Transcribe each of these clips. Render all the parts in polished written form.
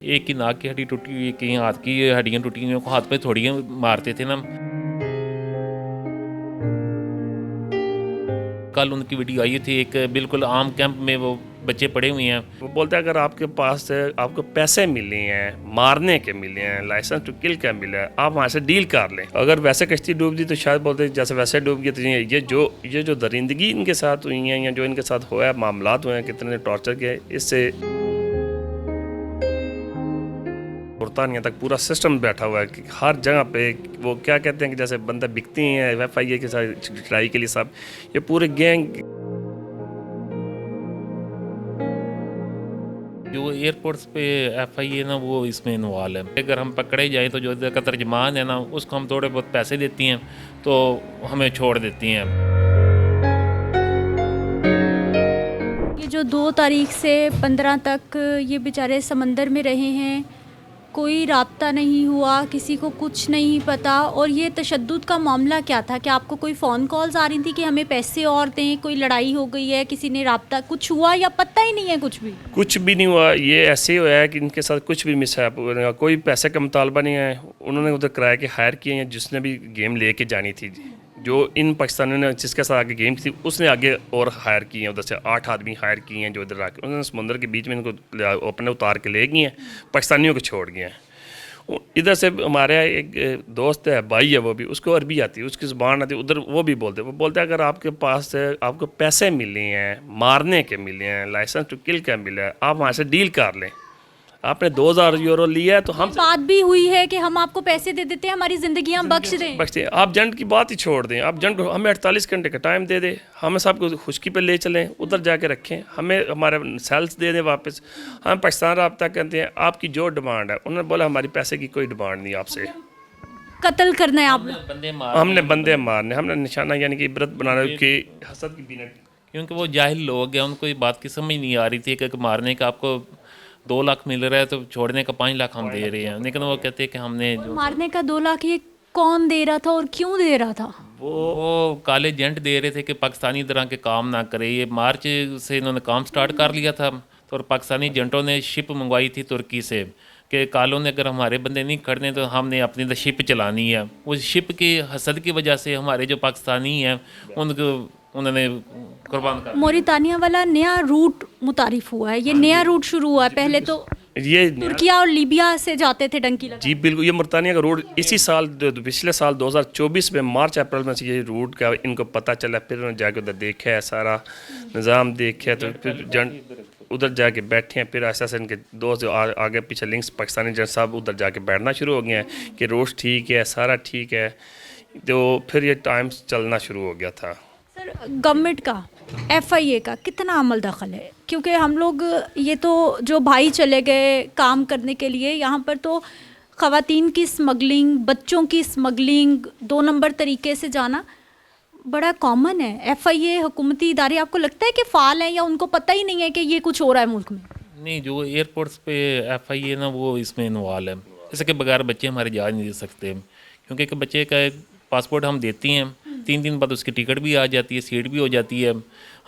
एक की नाक की हड्डी टूटी हुई, कहीं हाथ की हड्डियाँ टूटी हुई, हाथ पे थोड़ी मारते थे ना। कल उनकी वीडियो आई थी, एक बिल्कुल आम कैंप में वो बच्चे पड़े हुए हैं। वो बोलते हैं अगर आपके पास से आपको पैसे मिले हैं, मारने के मिले हैं, लाइसेंस टू किल का मिला है, आप वहाँ से डील कर लें। अगर वैसे कश्ती डूब दी तो शायद बोलते जैसे वैसे डूब गई। तो ये जो दरिंदगी इनके साथ हुई है या जो इनके साथ हुआ है, मामलात हुए हैं, कितने टॉर्चर किए, इससे बुरतानिया तक पूरा सिस्टम बैठा हुआ है कि हर जगह पे वो क्या कहते हैं कि जैसे बंदे बिकती हैं FIA के साथ लड़ाई के लिए। सब ये पूरे गैंग जो एयरपोर्ट्स पे FIA ना वो इसमें इन्वॉल्व है। अगर हम पकड़े जाए तो जो इधर का तर्जमान है ना, उसको हम थोड़े बहुत पैसे देती हैं तो हमें छोड़ देती हैं। ये जो 2 तारीख से 15 तक ये बेचारे समंदर में रहे हैं, कोई राब्ता नहीं हुआ, किसी को कुछ नहीं पता। और ये तशद्दुद का मामला क्या था? क्या आपको कोई फ़ोन कॉल्स आ रही थी कि हमें पैसे और दें, कोई लड़ाई हो गई है, किसी ने राब्ता कुछ हुआ, या पता ही नहीं है कुछ भी नहीं हुआ? ये ऐसे ही हुआ है कि इनके साथ कुछ भी मिसहैप हुआ, कोई पैसे का मुतालबा नहीं है। उन्होंने उधर किराए के हायर किए हैं, जिसने भी गेम लेके जानी थी, जो इन पाकिस्तानियों ने जिसके साथ आगे गेम थी उसने आगे और हायर किए हैं। उधर से 8 आदमी हायर किए हैं जो इधर आके उन्होंने समुद्र के बीच में इनको अपने उतार के ले गए हैं, पाकिस्तानियों को छोड़ गए हैं। इधर से हमारे एक दोस्त है, भाई है, वो भी, उसको अरबी आती है, उसकी ज़ुबान आती है, उधर वो भी वो बोलते हैं अगर आपके पास से आपको पैसे मिले हैं, मारने के मिले हैं, लाइसेंस टू किल का मिला है, आप वहाँ से डील कर लें। आपने 2000 यूरो लिया है तो हम बात भी हुई है कि हम आपको पैसे दे देते हैं, हमारी ज़िंदगियाँ बख्श दें। बख्शते। आप जंट की बात ही छोड़ दें, आप जंट हमें 48 घंटे का टाइम दे दें, हमें सबको खुशकी पे ले चलें, उधर जाके रखें, हमें हमारे सेल्स दे दें वापस। हम पाकिस्तान रब्ता करते हैं, आपकी जो डिमांड है। उन्होंने बोला हमारी पैसे की कोई डिमांड नहीं आपसे, कत्ल करना है आप। हमने बंदे मारने, हमने निशाना यानी कि इबरत बनाना की हसद की बिना। क्योंकि वो जाहिल लोग हैं, उनको ये बात की समझ नहीं आ रही थी कि मारने का आपको 2 लाख मिल रहा है तो छोड़ने का 5 लाख हम दे रहे हैं। लेकिन वो कहते हैं कि हमने जो मारने का 2 लाख ये कौन दे रहा था और क्यों दे रहा था? वो काले एजेंट दे रहे थे कि पाकिस्तानी तरह के काम ना करे। ये मार्च से इन्होंने काम स्टार्ट कर लिया था, तो और पाकिस्तानी एजेंटों ने शिप मंगवाई थी तुर्की से कि कालों ने अगर हमारे बंदे नहीं खड़ने तो हमने अपनी शिप चलानी है। उस शिप की हसद की वजह से हमारे जो पाकिस्तानी हैं उनको उन्होंने कुर्बान कर। मोरितानिया वाला नया रूट मुतारिफ हुआ है, ये नया रूट शुरू हुआ है। पहले तो ये तुर्किया और लीबिया से जाते थे डंकी लगा। जी बिल्कुल, ये मुल्तानिया का रूट इसी साल पिछले साल 2024 में मार्च अप्रैल में से ये रूट का इनको पता चला। फिर उन्होंने जाके उधर देखा है, सारा निज़ाम देखा है, तो फिर उधर जाके बैठे हैं। फिर ऐसा से इनके दोस्त जो आगे पीछे लिंक्स पाकिस्तानी जन साहब उधर जाके बैठना शुरू हो गए हैं कि रोड ठीक है, सारा ठीक है। तो फिर ये टाइम्स चलना शुरू हो गया था। सर, गवर्नमेंट का FIA का कितना अमल दखल है? क्योंकि हम लोग ये तो जो भाई चले गए काम करने के लिए, यहाँ पर तो ख़वातीन की स्मगलिंग, बच्चों की स्मगलिंग, 2 नंबर तरीके से जाना बड़ा कॉमन है। FIA हुकूमती इदारे आपको लगता है कि फ़ाल हैं या उनको पता ही नहीं है कि ये कुछ हो रहा है मुल्क में? नहीं, जो एयरपोर्ट्स पे FIA ना वो इसमें इन्वॉल्व है। जैसे कि बगैर बच्चे हमारे जा नहीं दे सकते, क्योंकि एक बच्चे का एक पासपोर्ट हम देती हैं, 3 दिन बाद उसकी टिकट भी आ जाती है, सीट भी हो जाती है।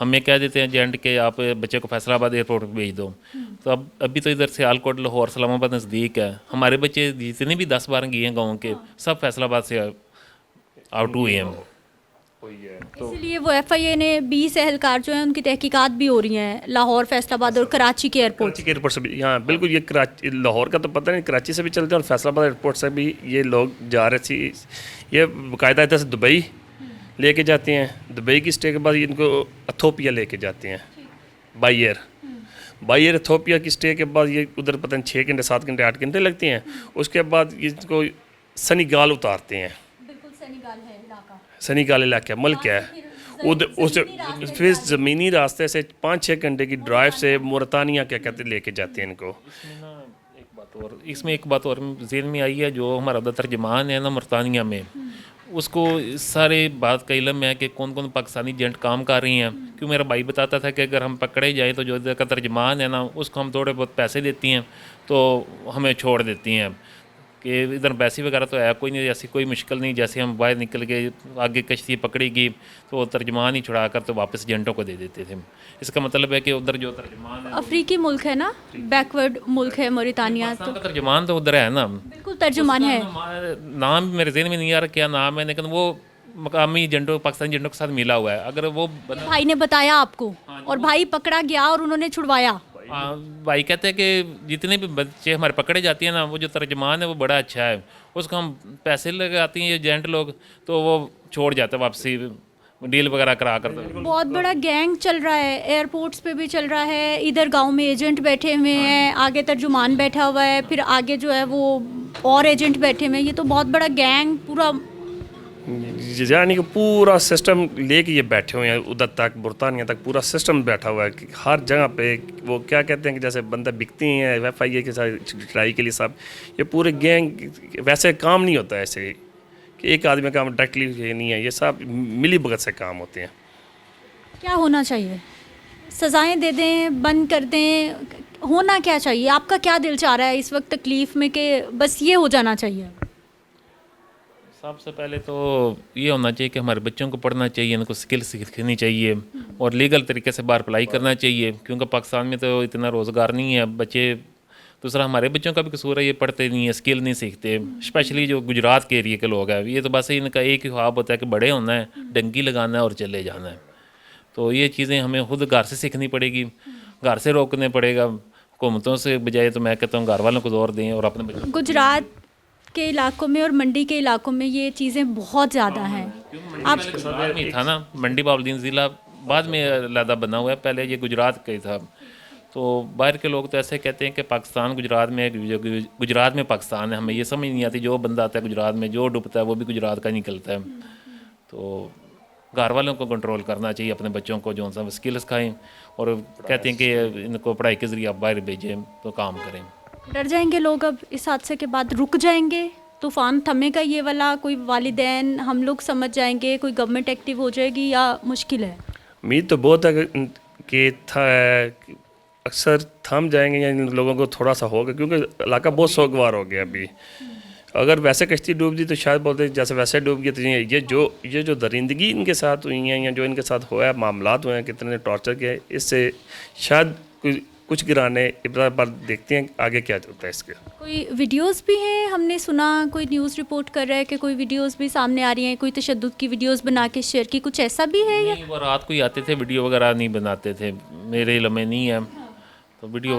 हमें कह देते हैं एजेंट के आप बच्चे को फैसलाबाद एयरपोर्ट पर भेज दो। तो अब अभी तो इधर से सियालकोट, लाहौर, इस्लामाबाद नज़दीक है। हमारे बच्चे जितने भी 10-12 गए हैं गाँव के, सब फैसलाबाद से आउट हुए हैं। इसलिए वो FIA ने 20 एहलकार जो हैं उनकी तहकीकात भी हो रही हैं लाहौर, फैसलाबाद और कराची के एयरपोर्ट। कराची के एयरपोर्ट से भी, हाँ बिल्कुल, ये कराची लाहौर का तो पता नहीं, कराची से भी चलते हैं और फैसलाबाद एयरपोर्ट से भी ये लोग जा रहे थे। ये बाकायदा इधर से दुबई लेके जाते हैं, दुबई की स्टे के बाद इनको अथोपिया लेके जाते हैं बाई एयर। अथोपिया की स्टे के बाद ये उधर पता नहीं 6 घंटे 7 घंटे 8 घंटे लगते हैं। उसके बाद इसको सेनेगल उतारते हैं। सेनेगल इलाका मुल्क है उधर, उस फिर ज़मीनी रास्ते से 5-6 घंटे की ड्राइव से मोरतानिया क्या कहते लेके जाते हैं इनको। इसमें एक बात और ज़हन में आई है, जो हमारा तर्जमान है ना मोरतानिया में, उसको सारे बात का इल्म है कि कौन कौन पाकिस्तानी एजेंट काम कर रही हैं। क्यों मेरा भाई बताता था कि अगर हम पकड़े जाए तो जो इधर का तर्जमान है ना, उसको हम थोड़े बहुत पैसे देती हैं तो हमें छोड़ देती हैं। कि इधर एम्बेसी वगैरह तो है कोई नहीं, ऐसी कोई मुश्किल नहीं। जैसे हम बाहर निकल गए, आगे कश्ती पकड़ेगी तो वो तर्जमान ही छुड़ा कर तो वापस एजेंटों को दे देते थे। इसका मतलब है कि उधर जो तर्जमान है, अफ्रीकी मुल्क है ना, बैकवर्ड मुल्क है मोरितानिया, तो पाकिस्तान का तर्जमान तो उधर है ना। बिल्कुल तर्जुमान है। नाम भी मेरे ज़हन में नहीं आ रहा क्या नाम है, लेकिन वो मकामी एजेंटों, पाकिस्तानी एजेंटों के साथ मिला हुआ है। अगर वो भाई ने बताया आपको और भाई पकड़ा गया और उन्होंने छुड़वाया। भाई कहते हैं कि जितने भी बच्चे हमारे पकड़े जाती हैं ना, वो जो तर्जमान है वो बड़ा अच्छा है, उसको हम पैसे लगाती हैं एजेंट लोग तो वो छोड़ जाता है, वापसी डील वगैरह करा कर। बहुत बड़ा गैंग चल रहा है, एयरपोर्ट्स पे भी चल रहा है, इधर गांव में एजेंट बैठे हुए हैं, आगे तर्जुमान बैठा हुआ है, फिर आगे जो है वो और एजेंट बैठे हुए हैं। ये तो बहुत बड़ा गैंग पूरा, यानी कि पूरा सिस्टम लेके ये बैठे हुए हैं, उधर तक बुरतानिया तक पूरा सिस्टम बैठा हुआ है कि हर जगह पे वो क्या कहते हैं कि जैसे बंदे बिकती हैं FIA के साथ लड़ाई के लिए सब, ये पूरे गैंग वैसे काम नहीं होता ऐसे कि एक आदमी का काम डायरेक्टली नहीं है, ये सब मिली भगत से काम होते हैं। क्या होना चाहिए? सज़ाएं दे दें, बंद कर दें, होना क्या चाहिए? आपका क्या दिल चाह रहा है इस वक्त तकलीफ़ में कि बस ये हो जाना चाहिए? सबसे पहले तो ये होना चाहिए कि हमारे बच्चों को पढ़ना चाहिए, इनको स्किल सीखनी चाहिए और लीगल तरीके से बाहर अप्लाई करना चाहिए, क्योंकि पाकिस्तान में तो इतना रोज़गार नहीं है। बच्चे, दूसरा हमारे बच्चों का भी कसूर है, ये पढ़ते नहीं है, स्किल नहीं सीखते। स्पेशली जो गुजरात के एरिया के लोग हैं, ये तो बस इनका एक ही ख्वाब होता है कि बड़े होना है, डंकी लगाना है और चले जाना है। तो ये चीज़ें हमें खुद घर से सीखनी पड़ेगी, घर से रोकने पड़ेगा हुकूमतों से बजाय। तो मैं कहता हूँ घर वालों को जोर दें और अपने बच्चों। गुजरात के इलाकों में और मंडी के इलाकों में ये चीज़ें बहुत ज़्यादा हैं। आप बाद में था ना, मंडी बाउद्दीन ज़िला बाद में अलहदा बना हुआ है, पहले ये गुजरात का ही था। तो बाहर के लोग तो ऐसे कहते हैं कि पाकिस्तान गुजरात में, गुजरात में पाकिस्तान है। हमें ये समझ नहीं आती, जो बंदा आता है गुजरात में, जो डूबता है वो भी गुजरात का निकलता है। तो घर वालों को कंट्रोल करना चाहिए, अपने बच्चों को जो सा स्किल सिखाएं और कहते हैं कि इनको पढ़ाई के ज़रिए आप बाहर भेजें तो काम करें। डर जाएंगे लोग अब इस हादसे के बाद, रुक जाएंगे, तूफ़ान थमेगा ये वाला, कोई वालिदैन हम लोग समझ जाएंगे, कोई गवर्नमेंट एक्टिव हो जाएगी, या मुश्किल है? उम्मीद तो बहुत है कि था अक्सर थम जाएंगे या इन लोगों को थोड़ा सा होगा, क्योंकि इलाका बहुत सोगवार हो गया अभी। अगर वैसे कश्ती डूब दी तो शायद बोलते जैसे वैसे डूब गई, तो ये जो दरिंदगी इनके साथ हुई हैं या जो इनके साथ हुआ है, मामलात हुए हैं, कितने टॉर्चर के, इससे शायद कुछ गिराने इब्रार पर देखते हैं आगे क्या होता है इसके। कोई वीडियोस भी हैं, हमने सुना कोई न्यूज़ रिपोर्ट कर रहा है कि कोई वीडियोस भी सामने आ रही हैं, कोई तशद्दुद की वीडियोस बना के शेयर की, कुछ ऐसा भी है? या नहीं, वो रात को ही आते थे, वीडियो वगैरह नहीं बनाते थे, मेरे इल्म में नहीं है। तो वीडियो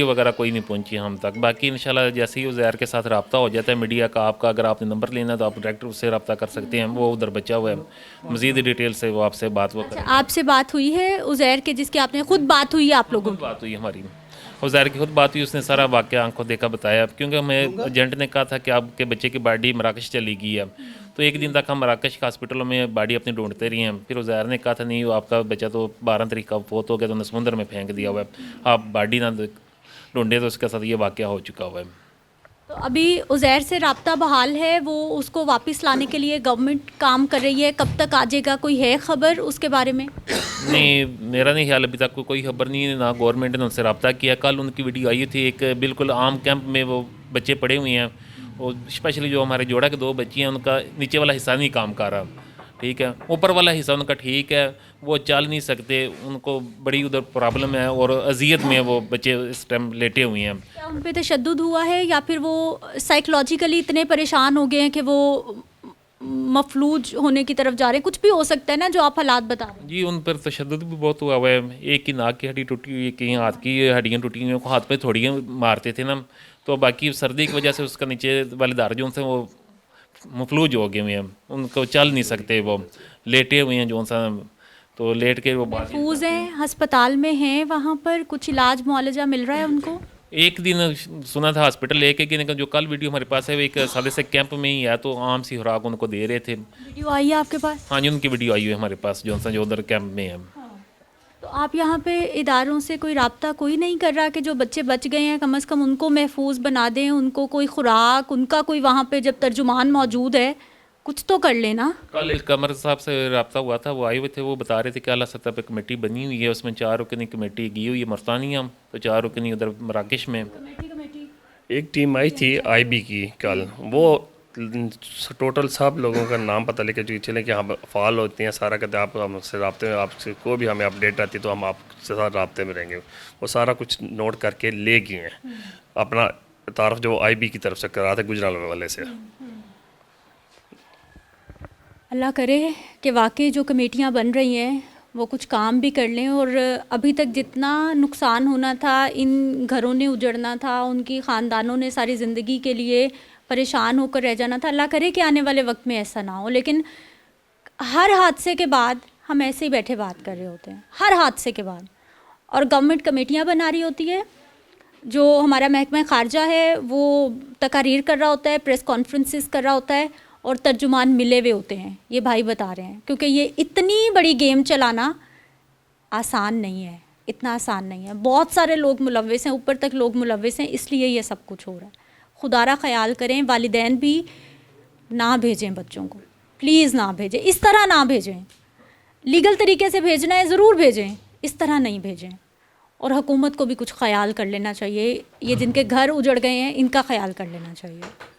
वगैरह कोई नहीं पहुंची हम तक। बाकी इंशाल्लाह जैसे ही उज़ैर के साथ रब्ता हो जाता है मीडिया का, आपका अगर आपने नंबर लेना तो आप डायरेक्टर उससे रब्ता कर सकते हैं, वो उधर बचा हुआ है, मज़ीद डिटेल से वो आपसे बात वो करें। आपसे बात हुई है उज़ैर के, जिसकी आपने खुद बात हुई है आप लोगों की? बात हुई हमारी, उज़ैर की खुद बात हुई, उसने सारा वाक़या आंखों देखा बताया, क्योंकि हमें एजेंट ने कहा था कि आपके बच्चे की बॉडी मराकश चली गई है। तो एक दिन तक हम मराकश के हॉस्पिटलों में बॉडी अपनी ढूंढते रहे हैं। फिर उज़ैर ने कहा था नहीं, आपका बच्चा तो 12 तारीख का फोत हो गया, तो उन्हें समुद्र में फेंक दिया हुआ है, आप बॉडी ना ढूंढे, तो उसके साथ ये वाक़या हो चुका हुआ है। तो अभी उज़ैर से रब्ता बहाल है, वो उसको वापस लाने के लिए गवर्नमेंट काम कर रही है, कब तक आ जाएगा, कोई है खबर उसके बारे में? नहीं, मेरा नहीं ख्याल, अभी तक कोई खबर नहीं है, ना गवर्नमेंट ने उनसे रब्ता किया। कल उनकी वीडियो आई थी, एक बिल्कुल आम कैंप में वो बच्चे पड़े हुए हैं, और स्पेशली जो हमारे जोड़ा के 2 बच्ची हैं, उनका नीचे वाला हिस्सा नहीं काम कर रहा, ठीक है, ऊपर वाला हिस्सा उनका ठीक है, वो चल नहीं सकते, उनको बड़ी उधर प्रॉब्लम है और अजियत में वो बच्चे इस टाइम लेटे हुए हैं। क्या उन पे तशद्दुद हुआ है या फिर वो साइकोलॉजिकली इतने परेशान हो गए हैं कि वो मफलूज होने की तरफ जा रहे हैं? कुछ भी हो सकता है ना जो आप हालात बता रहे हैं। जी, उन पर तशद्दुद भी बहुत हुआ है। एक की नाक की हड्डी टूटी हुई है, कहीं हाथ की हड्डियाँ टूटी हुई हैं, हाथ पे थोड़ी मारते थे ना, तो बाकी सर्दी की वजह से उसका नीचे वाले दार जो उनसे वो मफलूज हो गए हुए हैं, उनको चल नहीं सकते, वो लेटे हुए हैं जो सा, तो लेट के वो बात महफूज हैं, अस्पताल में हैं, वहाँ पर कुछ इलाज मुआवजा मिल रहा है उनको? एक दिन सुना था हॉस्पिटल लेके कि जो कल वीडियो हमारे पास है वो एक सादे से कैंप में ही है, तो आम सी खुराक उनको दे रहे थे। वीडियो आई है आपके पास? हाँ जी, उनकी वीडियो आई हुई है हमारे पास, जो उधर कैंप में है। तो आप यहाँ पे इदारों से कोई राब्ता कोई नहीं कर रहा कि जो बच्चे बच गए हैं कम से कम उनको महफूज बना दें, उनको कोई खुराक, उनका कोई वहाँ पे जब तर्जुमान मौजूद है कुछ तो कर लेना? कल कमर साहब से रब्ता हुआ था, वो आए हुए थे, वो बता रहे थे कि अल्लाह सतह पे कमेटी बनी हुई है, उसमें 4 रुकनी कमेटी गई हुई है मरतानिया, तो 4 रुकनी उधर मराकश में। एक टीम आई थी आईबी की कल, वो टोटल सब लोगों का नाम पता लेके जो चले कि हाँ फ़ाल होती हैं, सारा कहते हैं आप हमसे राब्ते में, आपसे कोई भी हमें अपडेट आती तो हम आपसे साथ राब्ते में रहेंगे। वो सारा कुछ नोट करके ले गए हैं, अपना तारफ़ जो आईबी की तरफ से करा था गुजरात वाले से। अल्लाह करे कि वाकई जो कमेटियाँ बन रही हैं वो कुछ काम भी कर लें, और अभी तक जितना नुकसान होना था, इन घरों ने उजड़ना था, उनकी ख़ानदानों ने सारी ज़िंदगी के लिए परेशान होकर रह जाना था, अल्लाह करे कि आने वाले वक्त में ऐसा ना हो। लेकिन हर हादसे के बाद हम ऐसे ही बैठे बात कर रहे होते हैं, हर हादसे के बाद, और गवर्नमेंट कमेटियाँ बना रही होती है, जो हमारा महकमा ख़ारजा है वो तकारीर कर रहा होता है, प्रेस कॉन्फ्रेंसेस कर रहा होता है, और तर्जुमान मिले हुए होते हैं, ये भाई बता रहे हैं। क्योंकि ये इतनी बड़ी गेम चलाना आसान नहीं है, इतना आसान नहीं है, बहुत सारे लोग मुलव्विस हैं, ऊपर तक लोग मुलव्विस हैं, इसलिए ये सब कुछ हो रहा है। खुदारा ख्याल करें, वालिदैन भी ना भेजें बच्चों को, प्लीज़ ना भेजें, इस तरह ना भेजें। लीगल तरीके से भेजना है ज़रूर भेजें, इस तरह नहीं भेजें। और हुकूमत को भी कुछ ख्याल कर लेना चाहिए, ये जिनके घर उजड़ गए हैं इनका ख्याल कर लेना चाहिए।